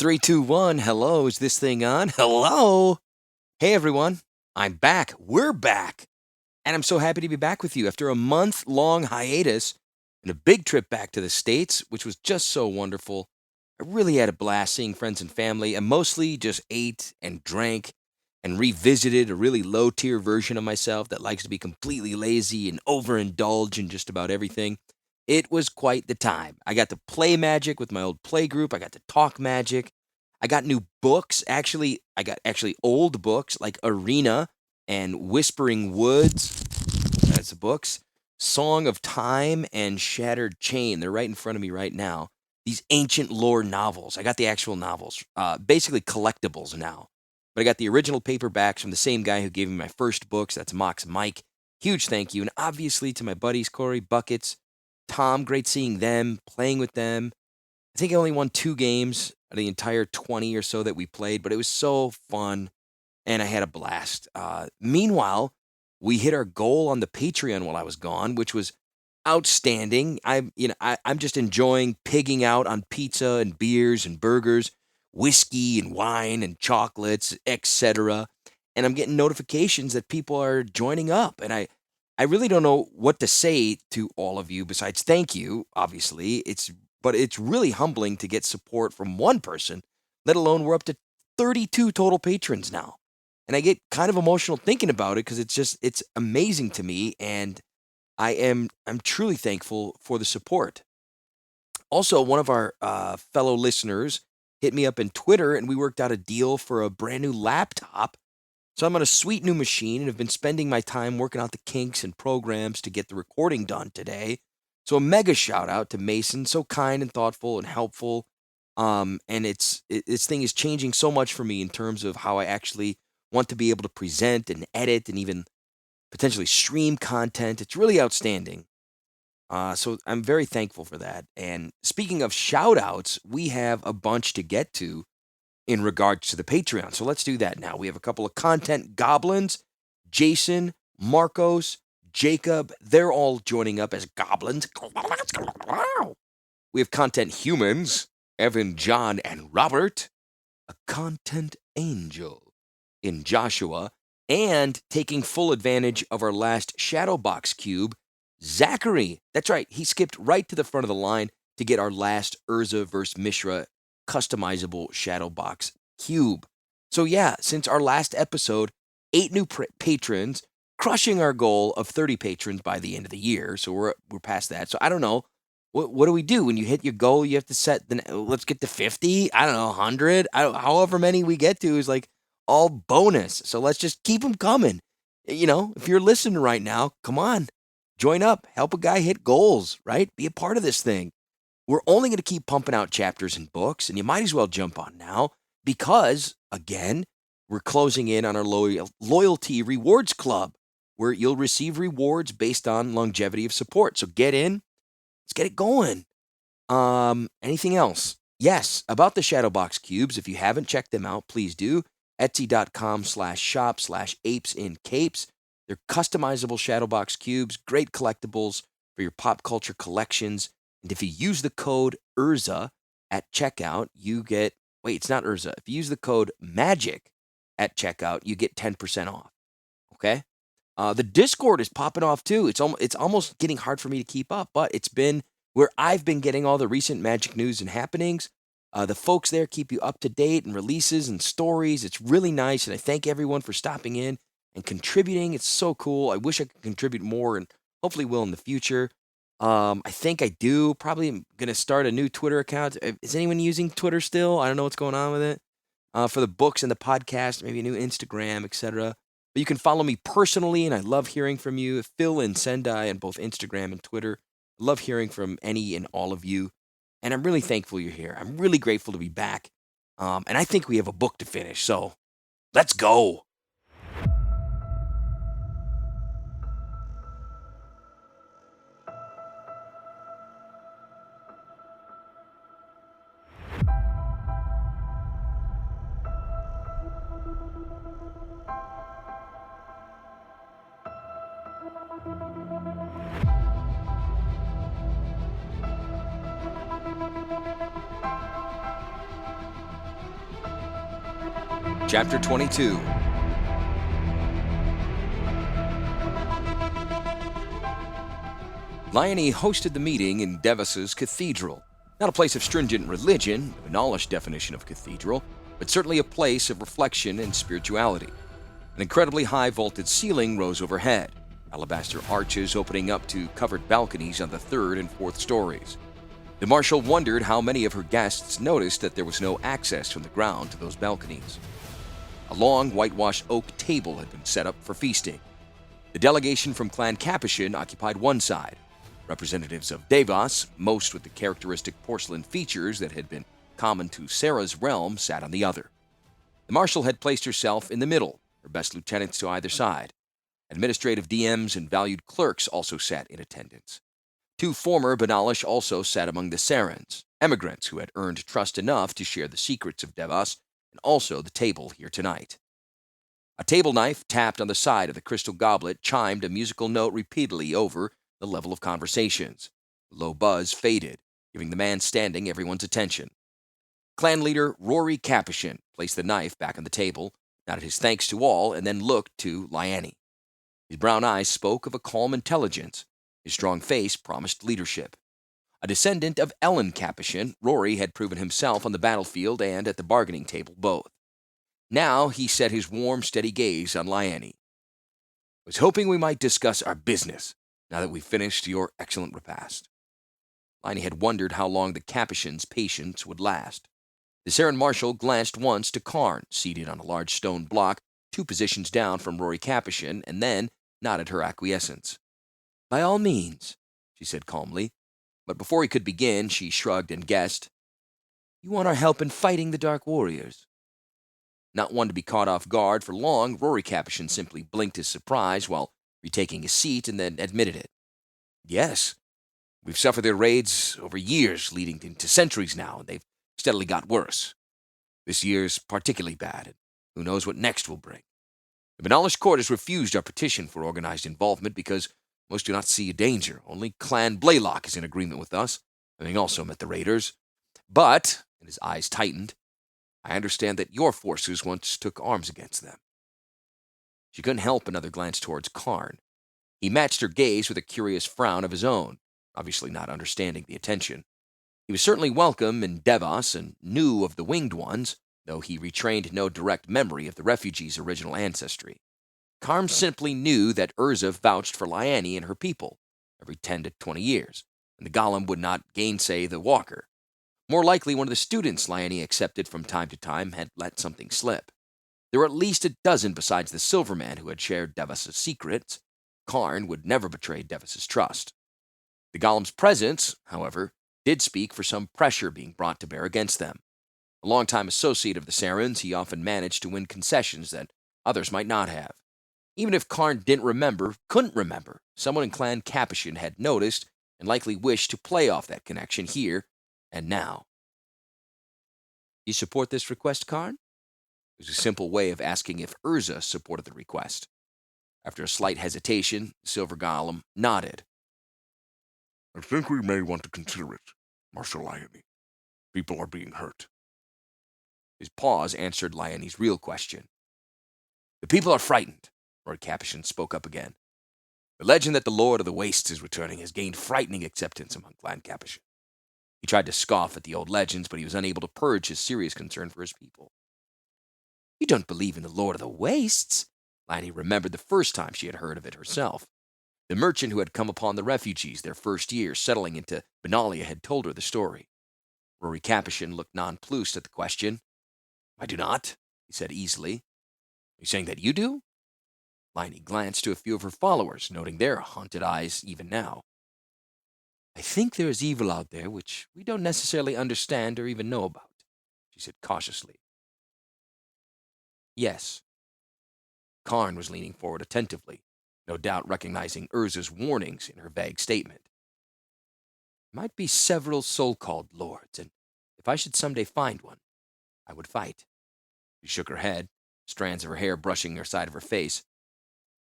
Three, two, one. Hello, is this thing on? Hello. Hey, everyone. I'm back. We're back. And I'm so happy to be back with you after a month-long hiatus and a big trip back to the States, which was just so wonderful. I really had a blast seeing friends and family, and mostly just ate and drank and revisited a really low-tier version of myself that likes to be completely lazy and overindulge in just about everything. It was quite the time. I got to play Magic with my old play group. I got to talk Magic. I got new books. I got old books like Arena and Whispering Woods. That's the books. Song of Time and Shattered Chain. They're right in front of me right now. These ancient lore novels. I got the actual novels, basically collectibles now. But I got the original paperbacks from the same guy who gave me my first books. That's Mox Mike. Huge thank you. And obviously to my buddies, Corey, Buckets, Tom. Great seeing them, playing with them. I think I only won 2 games out of the entire 20 or so that we played, but it was so fun, and I had a blast. Meanwhile, we hit our goal on the Patreon while I was gone, which was outstanding. I'm just enjoying pigging out on pizza and beers and burgers, whiskey and wine and chocolates, etc. And I'm getting notifications that people are joining up, and I really don't know what to say to all of you besides thank you. Obviously, but it's really humbling to get support from one person, let alone we're up to 32 total patrons now. And I get kind of emotional thinking about it because it's amazing to me, and I'm truly thankful for the support. Also, one of our fellow listeners hit me up in Twitter, and we worked out a deal for a brand new laptop. So I'm on a sweet new machine and have been spending my time working out the kinks and programs to get the recording done today. So a mega shout out to Mason, so kind and thoughtful and helpful. And this thing is changing so much for me in terms of how I actually want to be able to present and edit and even potentially stream content. It's really outstanding. So I'm very thankful for that. And speaking of shout outs, we have a bunch to get to in regards to the Patreon. So let's do that now. We have a couple of content goblins, Jason, Marcos, Jacob. They're all joining up as goblins. We have content humans, Evan, John, and Robert. A content angel in Joshua. And taking full advantage of our last Shadowbox cube, Zachary. That's right. He skipped right to the front of the line to get our last Urza vs. Mishra customizable Shadowbox cube. So yeah, since our last episode, 8 new patrons, crushing our goal of 30 patrons by the end of the year. So we're past that. So I don't know. What do we do when you hit your goal? You have to set let's get to 50. I don't know, 100. However many we get to is like all bonus. So let's just keep them coming. If you're listening right now, come on, join up, help a guy hit goals, right? Be a part of this thing. We're only going to keep pumping out chapters and books, and you might as well jump on now because, again, we're closing in on our loyalty rewards club where you'll receive rewards based on longevity of support. So get in. Let's get it going. Anything else? Yes, about the Shadowbox cubes. If you haven't checked them out, please do. Etsy.com/shop/apesincapes. They're customizable Shadowbox cubes, great collectibles for your pop culture collections. And if you use the code Urza at checkout, you get, it's not Urza. If you use the code MAGIC at checkout, you get 10% off. Okay? The Discord is popping off too. It's almost getting hard for me to keep up, but it's been where I've been getting all the recent Magic news and happenings. The folks there keep you up to date and releases and stories. It's really nice, and I thank everyone for stopping in and contributing. It's so cool. I wish I could contribute more, and hopefully will in the future. I think I do. Probably am going to start a new Twitter account. Is anyone using Twitter still? I don't know what's going on with it. For the books and the podcast, maybe a new Instagram, etc. But you can follow me personally, and I love hearing from you. Phil and Sendai on both Instagram and Twitter. I love hearing from any and all of you. And I'm really thankful you're here. I'm really grateful to be back. And I think we have a book to finish. So let's go. Chapter 22. Lyone hosted the meeting in Devas's cathedral. Not a place of stringent religion, the Benalish definition of cathedral, but certainly a place of reflection and spirituality. An incredibly high vaulted ceiling rose overhead, alabaster arches opening up to covered balconies on the third and fourth stories. The marshal wondered how many of her guests noticed that there was no access from the ground to those balconies. A long, whitewashed oak table had been set up for feasting. The delegation from Clan Capuchin occupied one side. Representatives of Devas, most with the characteristic porcelain features that had been common to Sarah's realm, sat on the other. The marshal had placed herself in the middle, her best lieutenants to either side. Administrative DMs and valued clerks also sat in attendance. 2 former Benalish also sat among the Sarans, emigrants who had earned trust enough to share the secrets of Devas, and also the table here tonight. A table knife tapped on the side of the crystal goblet chimed a musical note repeatedly over the level of conversations. The low buzz faded, giving the man standing everyone's attention. Clan leader Rory Capuchin placed the knife back on the table, nodded his thanks to all, and then looked to Lyone. His brown eyes spoke of a calm intelligence. His strong face promised leadership. A descendant of Ellen Capuchin, Rory had proven himself on the battlefield and at the bargaining table both. Now he set his warm, steady gaze on Lyone. "I was hoping we might discuss our business, now that we've finished your excellent repast." Lyone had wondered how long the Capuchin's patience would last. The Saran marshal glanced once to Karn, seated on a large stone block 2 positions down from Rory Capuchin, and then nodded her acquiescence. "By all means," she said calmly, but before he could begin, she shrugged and guessed, "You want our help in fighting the Dark Warriors?" Not one to be caught off guard for long, Rory Capuchin simply blinked his surprise while retaking his seat and then admitted it. "Yes. We've suffered their raids over years, leading into centuries now, and they've steadily got worse. This year's particularly bad, and who knows what next will bring. The Benalish court has refused our petition for organized involvement because most do not see a danger. Only Clan Blaylock is in agreement with us, having also met the raiders. But," and his eyes tightened, "I understand that your forces once took arms against them." She couldn't help another glance towards Karn. He matched her gaze with a curious frown of his own, obviously not understanding the attention. He was certainly welcome in Devas and knew of the Winged Ones, though he retained no direct memory of the refugees' original ancestry. Karn simply knew that Urza vouched for Lyone and her people every 10 to 20 years, and the golem would not gainsay the walker. More likely, one of the students Lyone accepted from time to time had let something slip. There were at least a dozen besides the Silverman who had shared Devas's secrets. Karn would never betray Devas's trust. The golem's presence, however, did speak for some pressure being brought to bear against them. A longtime associate of the Sarans, he often managed to win concessions that others might not have. Even if Karn couldn't remember, someone in Clan Capuchin had noticed and likely wished to play off that connection here and now. "You support this request, Karn?" It was a simple way of asking if Urza supported the request. After a slight hesitation, the Silver Golem nodded. "I think we may want to consider it, Marshal Lyone. People are being hurt." His pause answered Lyone's real question. "The people are frightened," Rory Capuchin spoke up again. "The legend that the Lord of the Wastes is returning has gained frightening acceptance among Clan Capuchin." He tried to scoff at the old legends, but he was unable to purge his serious concern for his people. "You don't believe in the Lord of the Wastes?" Lyone remembered the first time she had heard of it herself. The merchant who had come upon the refugees their first year settling into Benalia had told her the story. Rory Capuchin looked nonplussed at the question. "I do not," he said easily. "Are you saying that you do?" Lyone glanced to a few of her followers, noting their haunted eyes even now. "I think there is evil out there which we don't necessarily understand or even know about," she said cautiously. "Yes." Karn was leaning forward attentively, no doubt recognizing Urza's warnings in her vague statement. "There might be several so-called lords, and if I should someday find one, I would fight." She shook her head, strands of her hair brushing her side of her face.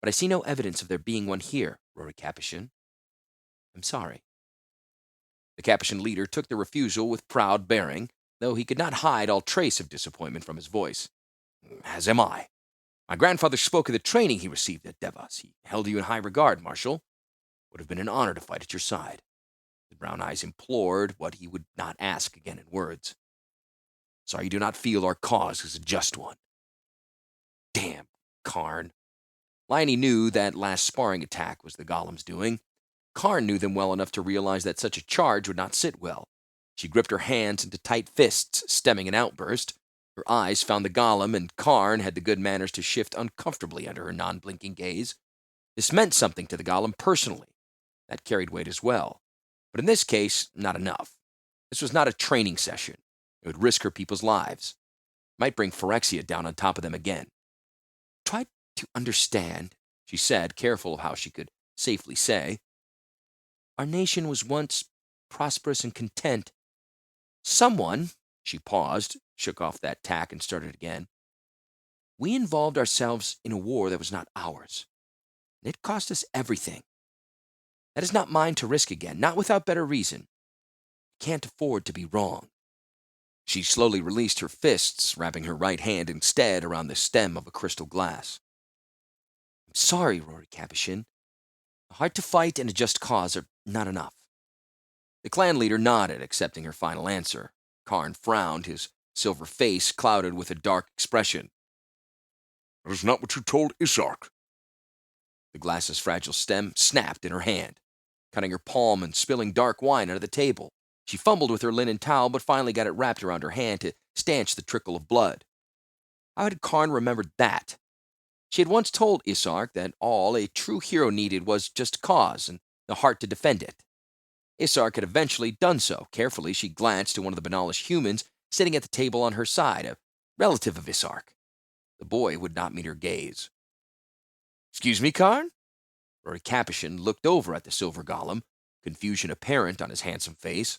"But I see no evidence of there being one here, Rory Capuchin. I'm sorry." The Capuchin leader took the refusal with proud bearing, though he could not hide all trace of disappointment from his voice. As am I. My grandfather spoke of the training he received at Devas. He held you in high regard, Marshal. Would have been an honor to fight at your side. The brown eyes implored what he would not ask again in words. Sorry you do not feel our cause is a just one. Damn, Karn. Liony knew that last sparring attack was the golem's doing. Karn knew them well enough to realize that such a charge would not sit well. She gripped her hands into tight fists, stemming an outburst. Her eyes found the golem, and Karn had the good manners to shift uncomfortably under her non-blinking gaze. This meant something to the golem personally. That carried weight as well. But in this case, not enough. This was not a training session. It would risk her people's lives. It might bring Phyrexia down on top of them again. Try to understand, she said, careful of how she could safely say. Our nation was once prosperous and content. Someone, she paused, shook off that tack and started again. We involved ourselves in a war that was not ours. And it cost us everything. That is not mine to risk again, not without better reason. I can't afford to be wrong. She slowly released her fists, wrapping her right hand instead around the stem of a crystal glass. I'm sorry, Rory Capuchin. A heart to fight and a just cause are not enough. The clan leader nodded, accepting her final answer. Karn frowned, his silver face clouded with a dark expression. That is not what you told Isark. The glass's fragile stem snapped in her hand, cutting her palm and spilling dark wine onto the table. She fumbled with her linen towel, but finally got it wrapped around her hand to stanch the trickle of blood. How had Karn remembered that? She had once told Isark that all a true hero needed was just cause and the heart to defend it. Isark had eventually done so. Carefully, she glanced to one of the Benalish humans sitting at the table on her side, a relative of Isark. The boy would not meet her gaze. Excuse me, Karn? Rory Capuchin looked over at the silver golem, confusion apparent on his handsome face.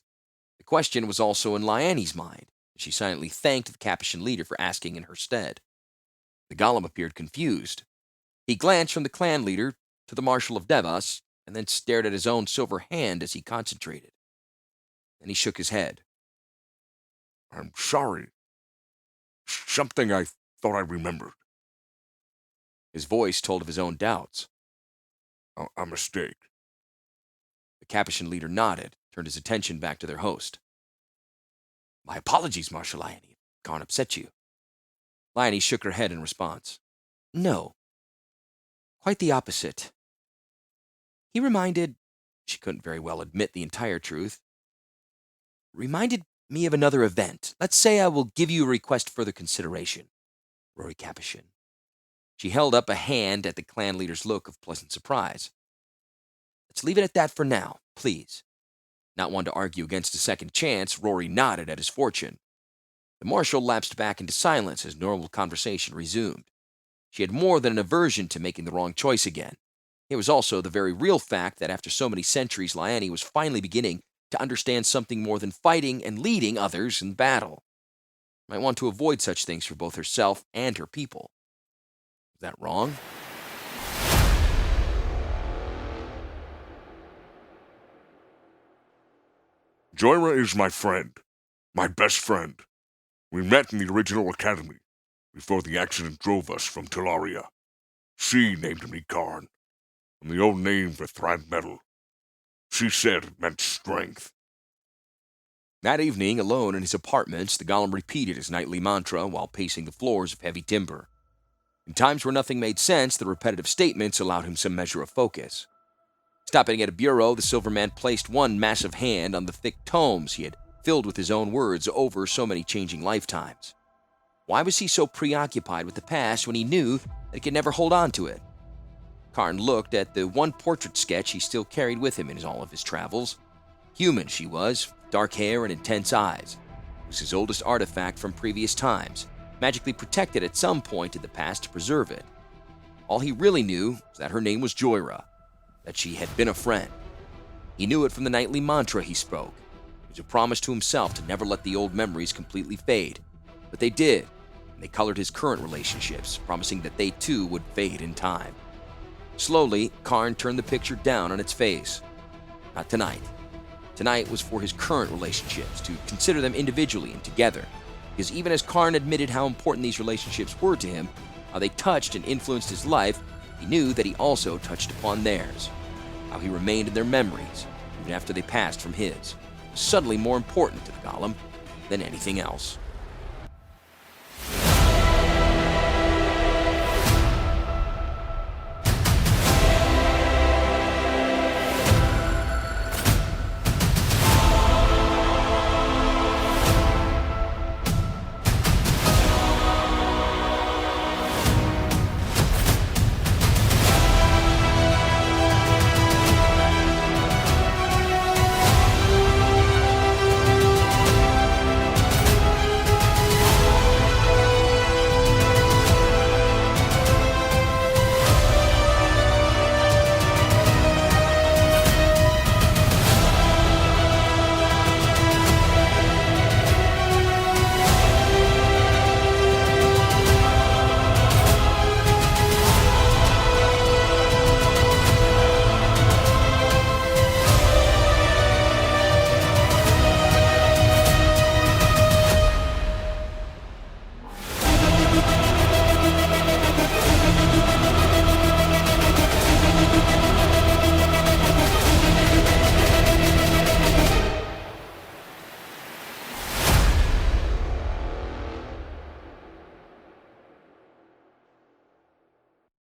The question was also in Liany's mind. She silently thanked the Capuchin leader for asking in her stead. The golem appeared confused. He glanced from the clan leader to the Marshal of Devas, and then stared at his own silver hand as he concentrated. Then he shook his head. I'm sorry. Something I thought I remembered. His voice told of his own doubts. A mistake. The Capuchin leader nodded, turned his attention back to their host. My apologies, Marshal Liony. Karn upset you. Liony shook her head in response. No. Quite the opposite. He reminded, she couldn't very well admit the entire truth, reminded me of another event. Let's say I will give you a request for further consideration, Rory Capuchin. She held up a hand at the clan leader's look of pleasant surprise. Let's leave it at that for now, please. Not one to argue against a second chance, Rory nodded at his fortune. The marshal lapsed back into silence as normal conversation resumed. She had more than an aversion to making the wrong choice again. It was also the very real fact that after so many centuries, Liany was finally beginning to understand something more than fighting and leading others in battle. Might want to avoid such things for both herself and her people. Was that wrong? Joyra is my friend. My best friend. We met in the original academy, before the accident drove us from Tolaria. She named me Karn, from the old name for Thrad Metal. She said it meant strength. That evening, alone in his apartments, the golem repeated his nightly mantra while pacing the floors of heavy timber. In times where nothing made sense, the repetitive statements allowed him some measure of focus. Stopping at a bureau, the Silverman placed one massive hand on the thick tomes he had filled with his own words over so many changing lifetimes. Why was he so preoccupied with the past when he knew that he could never hold on to it? Karn looked at the one portrait sketch he still carried with him in all of his travels. Human she was, dark hair and intense eyes. It was his oldest artifact from previous times, magically protected at some point in the past to preserve it. All he really knew was that her name was Joyra, that she had been a friend. He knew it from the nightly mantra he spoke. It was a promise to himself to never let the old memories completely fade. But they did, and they colored his current relationships, promising that they too would fade in time. Slowly, Karn turned the picture down on its face. Not tonight. Tonight was for his current relationships, to consider them individually and together. Because even as Karn admitted how important these relationships were to him, how they touched and influenced his life, he knew that he also touched upon theirs. How he remained in their memories, even after they passed from his, was suddenly more important to the golem than anything else.